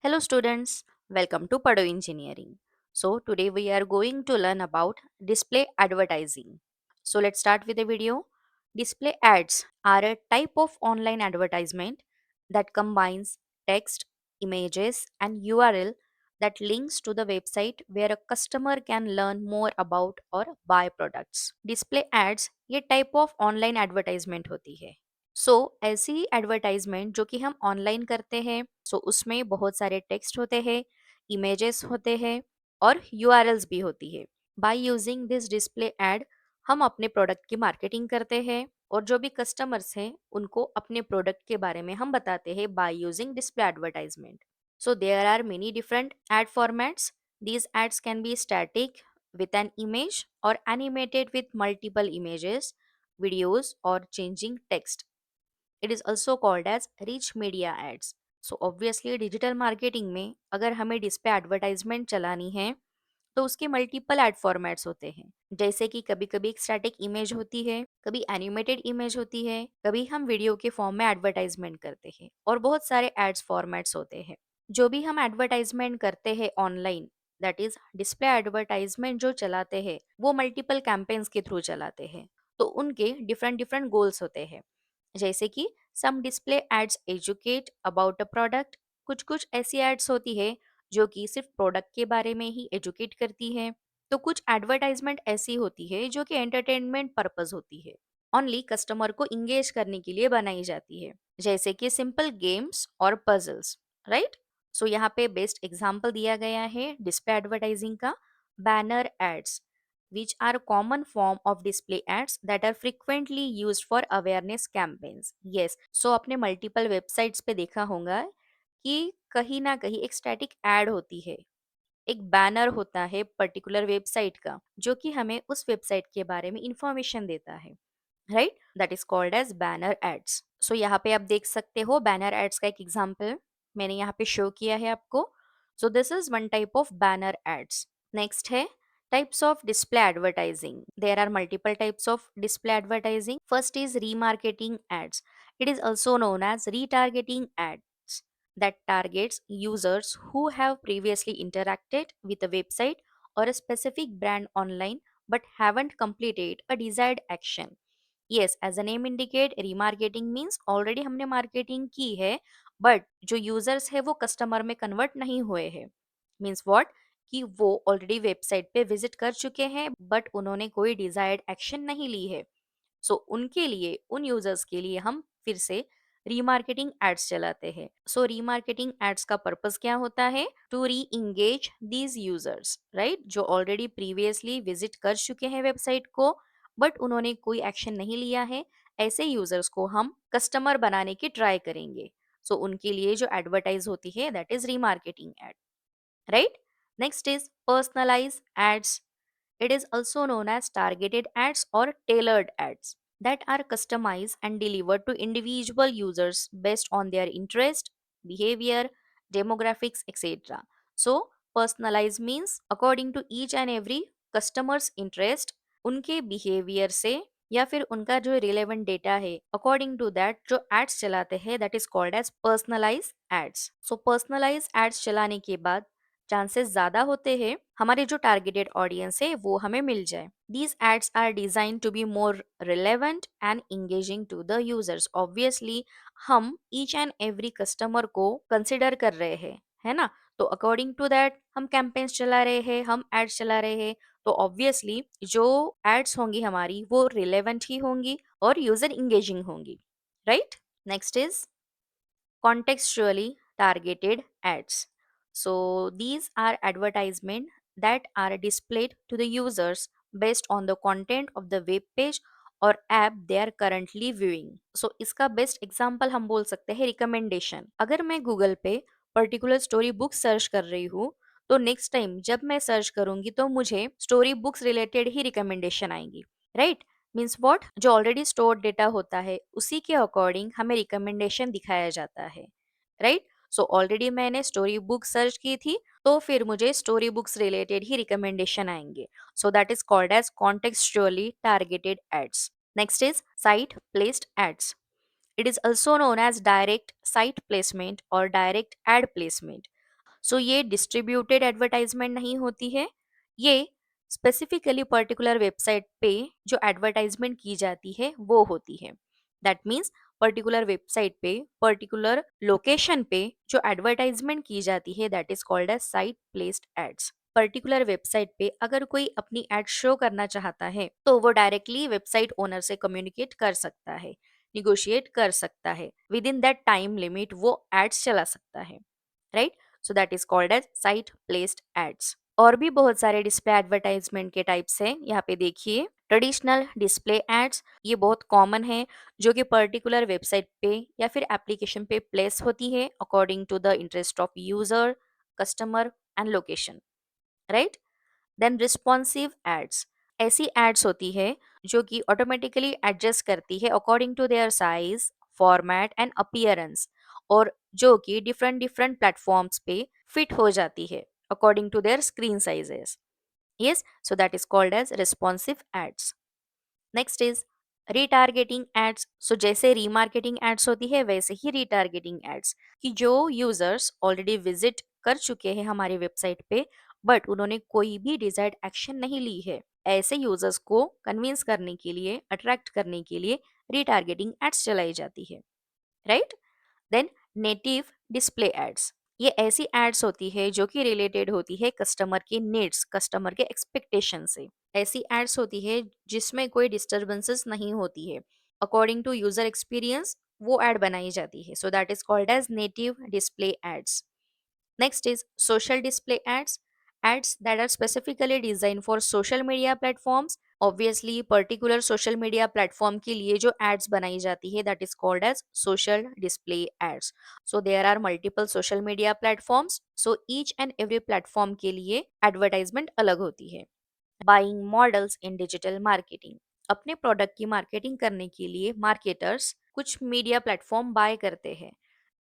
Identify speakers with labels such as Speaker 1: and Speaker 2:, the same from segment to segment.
Speaker 1: Hello students, welcome to Pado Engineering. So today we are going to learn about display advertising. So let's start with the video. Display ads are a type of online advertisement that combines text, images and URL that links to the website where a customer can learn more about or buy products. Display ads ये type of online advertisement होती है. ऐसी advertisement जो कि हम online करते हैं उसमें बहुत सारे टेक्स्ट होते हैं, इमेजेस होते हैं और यूआरएल्स भी होती है। By using this display ad हम अपने प्रोडक्ट की मार्केटिंग करते हैं और जो भी कस्टमर्स हैं उनको अपने प्रोडक्ट के बारे में हम बताते हैं by using display advertisement. So there are many different ad formats. These ads can be static with an image or animated with multiple images, videos or changing text. It is also called as rich media ads. सो obviously digital marketing में अगर हमें display advertisement चलानी है तो उसके multiple add formats होते हैं। जैसे कि कभी कभी एक स्टैटिक इमेज होती है, कभी एनिमेटेड इमेज होती है, कभी हम वीडियो के फॉर्म में एडवर्टाइजमेंट करते हैं और बहुत सारे एड्स फॉर्मेट्स होते हैं। जो भी हम एडवर्टाइजमेंट करते हैं online, that is display advertisement जो चलाते हैं वो मल्टीपल कैंपेन्स के थ्रू चलाते हैं। तो उनके डिफरेंट डिफरेंट गोल्स होते हैं। जैसे कि some display ads educate about a product, कुछ कुछ ऐसी एड्स होती है जो कि सिर्फ प्रोडक्ट के बारे में ही एजुकेट करती है। तो कुछ एडवर्टाइजमेंट ऐसी होती है जो कि एंटरटेनमेंट पर्पस होती है, ओनली कस्टमर को इंगेज करने के लिए बनाई जाती है, जैसे कि सिंपल गेम्स और पजल्स, राइट। यहाँ पे बेस्ट एग्जांपल दिया गया है डिस्प्ले एडवर्टाइजिंग का, banner ads which are common form of display ads that are frequently used for awareness campaigns. Yes, आपने मल्टीपल वेबसाइट्स पे देखा होगा कि कहीं ना कहीं एक स्टैटिक एड होती है, एक बैनर होता है पर्टिकुलर वेबसाइट का जो कि हमें उस वेबसाइट के बारे में इंफॉर्मेशन देता है, right. That is called as banner ads. यहाँ पे आप देख सकते हो बैनर एड्स का एक एग्जांपल मैंने यहाँ पे शो किया है आपको। This is one type of banner ads. Next है types of display advertising. There are multiple types of display advertising. First is remarketing ads. It is also known as retargeting ads that targets users who have previously interacted with a website or a specific brand online but haven't completed a desired action. Yes, as the name indicate, remarketing means already हमने marketing की है but जो users है वो customer में convert नहीं हुए हैं। Means what? कि वो ऑलरेडी वेबसाइट पे विजिट कर चुके हैं बट उन्होंने कोई डिजायर्ड एक्शन नहीं ली है। उनके लिए, उन यूजर्स के लिए हम फिर से रीमार्केटिंग एड्स चलाते हैं। रीमार्केटिंग एड्स का पर्पस क्या होता है? To reengage these users, right, जो ऑलरेडी प्रीवियसली विजिट कर चुके हैं वेबसाइट को बट उन्होंने कोई एक्शन नहीं लिया है। ऐसे यूजर्स को हम कस्टमर बनाने की ट्राई करेंगे। उनके लिए जो एडवर्टाइज होती है that is remarketing ad, right? Next is personalized ads. It is also known as targeted ads or tailored ads that are customized and delivered to individual users based on their interest, behavior, demographics, etc. Personalized means according to each and every customer's interest, उनके behaviour से या फिर उनका जो relevant data है according to that जो ads चलाते हैं that is called as personalize ads. Personalize ads चलाने के बाद चांसेस ज्यादा होते हैं हमारे जो टारगेटेड ऑडियंस है वो हमें मिल जाए। These ads are design to be more relevant and engaging to the users. Obviously हम ईच एंड एवरी कस्टमर को कंसिडर कर रहे हैं, है ना। अकॉर्डिंग टू दैट हम कैंपेन्स चला रहे हैं, हम एड्स चला रहे हैं। ऑब्वियसली जो एड्स होंगी हमारी वो रिलेवेंट ही होंगी और यूजर इंगेजिंग होंगी, right. Next is contextually targeted ads. These are advertisement that are displayed to the users based on the content of the web page और app they are currently viewing. इसका best example हम बोल सकते हैं recommendation. अगर मैं Google पे particular story book search कर रही हूँ तो नेक्स्ट टाइम जब मैं सर्च करूंगी तो मुझे स्टोरी बुक्स रिलेटेड ही रिकमेंडेशन आएंगी, राइट। मीन्स वॉट, जो ऑलरेडी स्टोर डेटा होता है उसी के अकॉर्डिंग हमें रिकमेंडेशन दिखाया जाता है, राइट। ऑलरेडी मैंने स्टोरी बुक सर्च की थी तो फिर मुझे स्टोरी बुक्स रिलेटेड ही रिकमेंडेशन आएंगे। That is called as contextually targeted ads. Next is site placed ads. It is also known as direct site placement or direct ad placement. सो ये distributed advertisement नहीं होती है, ये स्पेसिफिकली पर्टिकुलर वेबसाइट पे जो advertisement की जाती है वो होती है। दैट मीन्स पर्टिकुलर वेबसाइट पे पर्टिकुलर लोकेशन पे जो एडवर्टाइजमेंट की जाती है that is called as site placed ads. Particular website पे अगर कोई अपनी एड शो करना चाहता है तो वो डायरेक्टली वेबसाइट ओनर से कम्युनिकेट कर सकता है, निगोशिएट कर सकता है, within that time limit वो एड्स चला सकता है, right. So that is called as site placed ads. और भी बहुत सारे डिस्प्ले एडवर्टाइजमेंट के टाइप्स हैं, यहाँ पे देखिए। ट्रेडिशनल डिस्प्ले एड्स, ये बहुत कॉमन है, जो कि पर्टिकुलर वेबसाइट पे या फिर एप्लीकेशन पे प्लेस होती है according to the interest of user, customer and location, right. Then responsive ads, ऐसी एड्स होती है जो कि ऑटोमेटिकली एडजस्ट करती है according to their size, format and appearance, और जो कि डिफरेंट डिफरेंट प्लेटफॉर्म्स पे फिट हो जाती है according to their screen sizes. Yes, so that is called as responsive ads. Next is retargeting ads. So जैसे रीमार्केटिंग एड्स होती है वैसे ही रीटारगेटिंग एड्स, कि जो यूजर्स ऑलरेडी विजिट कर चुके हैं हमारी वेबसाइट पे बट उन्होंने कोई भी डिजायर्ड एक्शन नहीं ली है, ऐसे यूजर्स को कन्विंस करने के लिए, अट्रैक्ट करने के लिए रीटारगेटिंग एड्स चलाई जाती है, right. Then native display ads, ये ऐसी एड्स होती है जो कि रिलेटेड होती है कस्टमर के नीड्स, कस्टमर के एक्सपेक्टेशन से। ऐसी एड्स होती है जिसमें कोई डिस्टरबेंसेस नहीं होती है, अकॉर्डिंग टू यूजर एक्सपीरियंस वो एड बनाई जाती है। So that is called as native display ads. Next is social display ads, ads that are specifically designed for social media platforms. Obviously particular social media platform के लिए जो ads बनाई जाती है that is called as social display ads. So there are multiple social media platforms, so each and every platform के लिए advertisement अलग होती है। Buying models in digital marketing, अपने प्रोडक्ट की मार्केटिंग करने के लिए मार्केटर्स कुछ मीडिया प्लेटफॉर्म बाय करते हैं,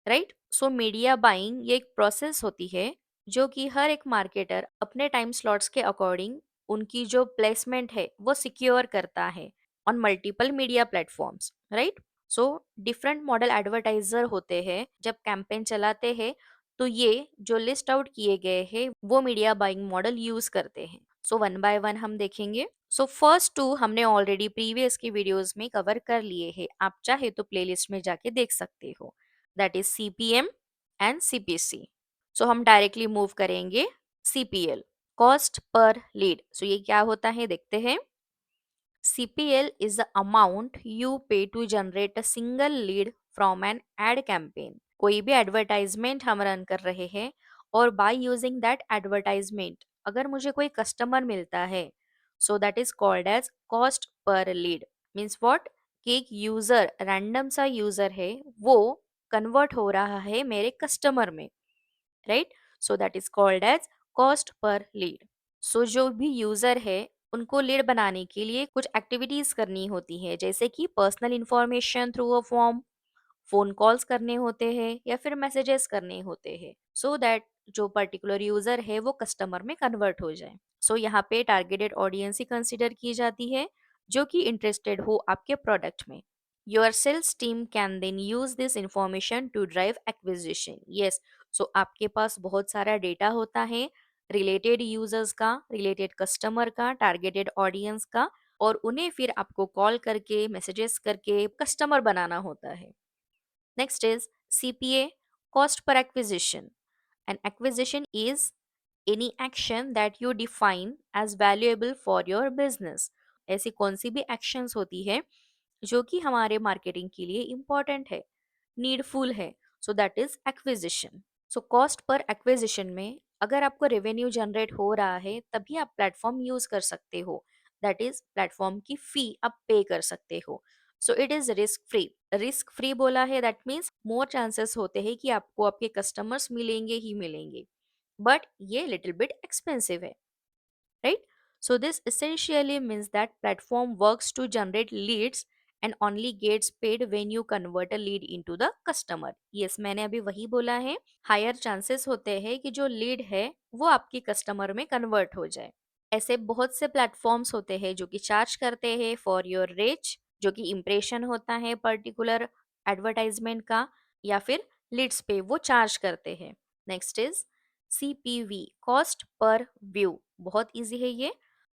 Speaker 1: राइट। सो मीडिया बाइंग ये एक प्रोसेस होती है जो कि हर एक मार्केटर अपने टाइम स्लॉट्स के अकॉर्डिंग उनकी जो प्लेसमेंट है वो सिक्योर करता है on multiple media platforms, right. So different model advertiser होते हैं, जब कैंपेन चलाते हैं तो ये जो लिस्ट आउट किए गए हैं वो मीडिया बाइंग मॉडल यूज करते हैं। सो वन बाय वन हम देखेंगे। सो फर्स्ट टू हमने ऑलरेडी प्रीवियस की वीडियोस में कवर कर लिए हैं, आप चाहे तो प्लेलिस्ट में जाके देख सकते हो, that is CPM and CPC. So हम डायरेक्टली मूव करेंगे CPL, cost per lead. So ये क्या होता है देखते हैं। CPL is the amount you pay to generate a single lead from an ad campaign. कोई भी एडवर्टाइजमेंट हम रन कर रहे हैं और बाय यूजिंग दैट एडवर्टाइजमेंट अगर मुझे कोई कस्टमर मिलता है, so that is called as cost per lead. Means what, कि एक यूजर, रैंडम सा यूजर है, वो कन्वर्ट हो रहा है मेरे कस्टमर में, right. So that is called as cost per lead. So जो भी यूजर है उनको लीड बनाने के लिए कुछ एक्टिविटीज करनी होती है, जैसे कि personal information through a form, phone calls करने होते हैं या फिर मैसेजेस करने होते हैं, सो दैट जो पर्टिकुलर यूजर है वो कस्टमर में कन्वर्ट हो जाए। सो यहाँ पे टारगेटेड ऑडियंस ही कंसिडर की जाती है जो कि इंटरेस्टेड हो आपके प्रोडक्ट में। Your sales team can then use this information to drive acquisition. Yes, so आपके पास बहुत सारा डेटा होता है रिलेटेड यूजर्स का, रिलेटेड कस्टमर का, टारगेटेड ऑडियंस का, और उन्हें फिर आपको कॉल करके, मैसेजेस करके कस्टमर बनाना होता है। Next is CPA, cost per acquisition. An acquisition is any action that you define as valuable for your business. ऐसी कौन सी भी एक्शंस होती है जो कि हमारे मार्केटिंग के लिए इम्पॉर्टेंट है, नीडफुल है, so that is acquisition. So cost per acquisition में अगर आपको रेवेन्यू जनरेट हो रहा है तभी आप प्लेटफॉर्म यूज कर सकते हो, दैट इज प्लेटफॉर्म की फी आप पे कर सकते हो। So it is risk free. Risk free बोला है दैट मीन्स मोर चांसेस होते हैं कि आपको आपके कस्टमर्स मिलेंगे ही मिलेंगे, बट ये लिटिल बिट एक्सपेंसिव है, right? So this essentially means that platform works to generate leads and only gets paid when you convert a lead into the customer. Yes, मैंने अभी वही बोला है, हायर चांसेस होते हैं कि जो लीड है वो आपकी कस्टमर में कन्वर्ट हो जाए। ऐसे बहुत से प्लेटफॉर्म्स होते हैं जो कि चार्ज करते हैं फॉर योर रीच, जो कि इम्प्रेशन होता है पर्टिकुलर एडवर्टाइजमेंट का, या फिर लीड्स पे वो चार्ज करते हैं। Next is CPV, cost per view, बहुत इजी है ये।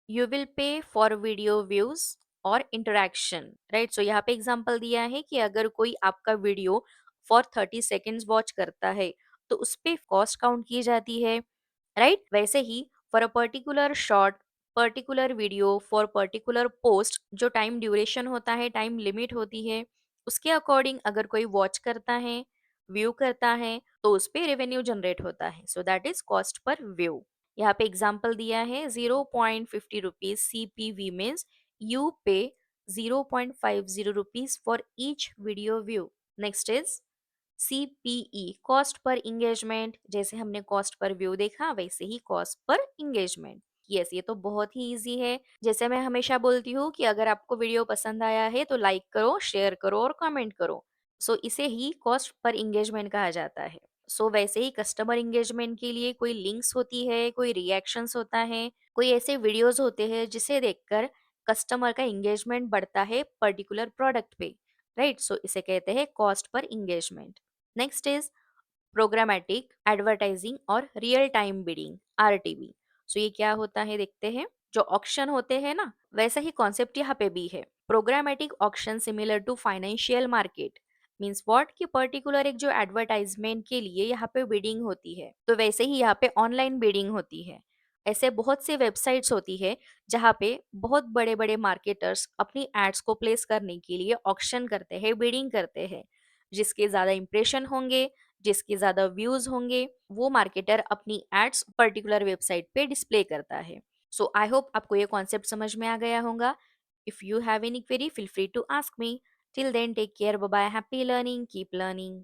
Speaker 1: You will pay for video views और इंटरेक्शन, राइट। सो यहाँ पे एग्जांपल दिया है कि अगर कोई आपका वीडियो फॉर 30 सेकेंड्स वॉच करता है तो उस पे कॉस्ट काउंट की जाती है, राइट। वैसे ही for a particular short, particular video, for particular post, जो टाइम ड्यूरेशन होता है, टाइम लिमिट होती है, उसके अकॉर्डिंग अगर कोई वॉच करता है, व्यू करता है, तो उस पे रेवेन्यू जनरेट होता है। So that is cost per view. यहाँ पे एग्जाम्पल दिया है 0.50 रुपीज CPV मीन्स यू पे 0.50 rupees for each video view. Next is CPE, cost per engagement. जैसे हमने कॉस्ट पर व्यू देखा वैसे ही कॉस्ट पर इंगेजमेंट। यस, ये तो बहुत ही इजी है। जैसे मैं हमेशा बोलती हूँ कि अगर आपको वीडियो पसंद आया है तो लाइक करो, शेयर करो और कमेंट करो। सो इसे ही कॉस्ट पर इंगेजमेंट कहा जाता है। सो वैसे ही कस्टमर इंगेजमेंट के लिए कोई लिंक्स होती है, कोई रिएक्शंस होता है, कोई ऐसे वीडियोस होते हैं जिसे देखकर कस्टमर का इंगेजमेंट बढ़ता है पर्टिकुलर प्रोडक्ट पे, राइट। सो इसे कहते हैं cost per engagement. Next is programmatic advertising और रियल टाइम बिडिंग, RTB। सो ये क्या होता है देखते हैं। जो ऑक्शन होते हैं ना, वैसा ही कॉन्सेप्ट यहाँ पे भी है। Programmatic auction similar to financial market, means what कि पर्टिकुलर एक जो एडवर्टाइजमेंट के लिए यहाँ पे बिडिंग होती है, तो वैसे ही यहाँ पे ऑनलाइन बिडिंग होती है। ऐसे बहुत से वेबसाइट्स होती है जहाँ पे बहुत बड़े बड़े मार्केटर्स अपनी एड्स को प्लेस करने के लिए ऑक्शन करते हैं, बिडिंग करते हैं। जिसके ज्यादा इंप्रेशन होंगे, जिसके ज़्यादा व्यूज़ होंगे, वो मार्केटर अपनी एड्स पर्टिकुलर वेबसाइट पे डिस्प्ले करता है। सो आई होप आपको ये कॉन्सेप्ट समझ में आ गया होगा। If you have any query feel free to ask me. Till then take care, bye bye, happy learning, keep learning.